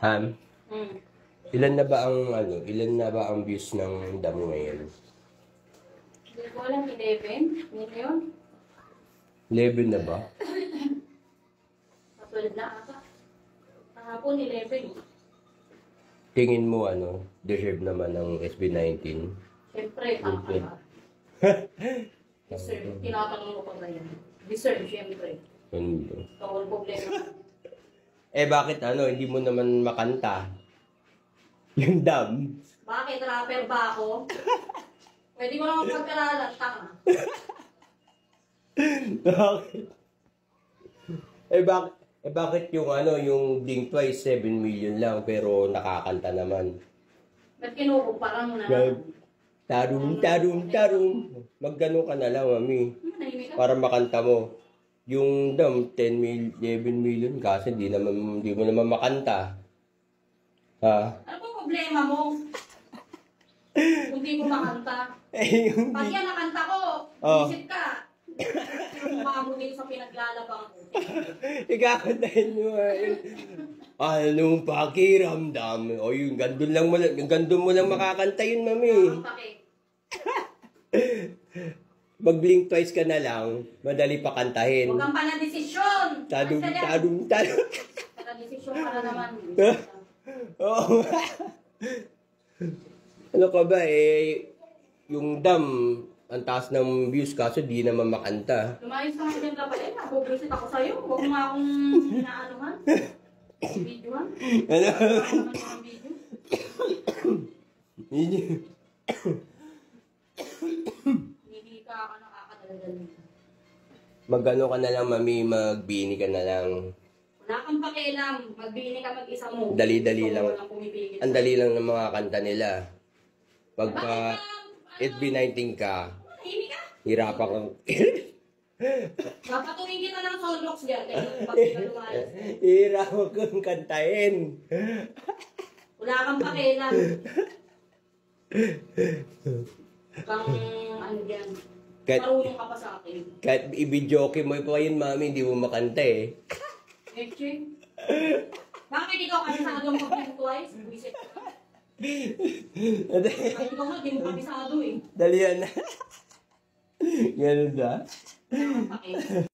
Han, Hmm. ilan na ba ang views ng damo ngayon? Hindi ko alam, 11? Hindi yun? 11 na ba? Katulad na ata. Kahapon, 11. Tingin mo deserve naman ng SB19? Siyempre, tama ka. Deserve. Tinatanong mo pa ba yan? Deserve, siyempre. Ano? Ito ang problema. Bakit hindi mo naman makanta? Yung dam? Bakit? Rapper ba ako? Pwede mo naman pagkaralan, tanga. Bakit? Bakit yung Blink Twice 7 million lang pero nakakanta naman? Ba't kinukumparan mo na? Tarum, tarum, tarum. Magganong ka na lang, mami. Nahimik ka? Para makanta mo. Yung dam, 11 million kasi di mo naman makanta. Ha? Ano ba problema mo? Kung di mo makanta. Yung... Pag yan nakanta ko, Oh. isip ka. Mukha mo din sa pinaglalabang ko. Ikakantahin mo anong pakiramdam? O yung gandun mo lang makakanta yun, mami. Ang pake. Mag-Blink Twice ka na lang, madali pa kantahin. Huwag kang panadesisyon! Tadum, Basta yan. tadum, tadum. Panadesisyon ka na naman. Oo. Ano ka ba yung dam, ang taas ng views kaso di naman makanta. Lumayos ka nga dyan dapat eh. Nabubulisit ako sa'yo. Huwag mo nga akong inaanuhan. Videohan. Ano? Ano naman yung video? Hindi ka nakakadaldal nito. Magano ka na lang, mami, magbini ka na lang. Wala kang pakialam. Magbini ka mag-isa mo. Dali-dali lang. Walang pumipigil. Ang dali lang ng mga kanta nila. Pagka SB19 ka, Tahimik ka. hirapan kang... Papatuloy kita ng soundbox dyan. Kaya pag ka lumayas. hirapan kang kantahin. Wala kang pakialam. Kang ano dyan. Marunong ka pa sa akin. Kahit i-videoke mo pa yun, mami, hindi mo makanta eh. Eche. Bakit ikaw kabisado mo mag-blink twice? Buisit ka. Bakit ikaw nga, di mo kabisado eh. Dali yan na. Ganun na. Wala kang pakialam.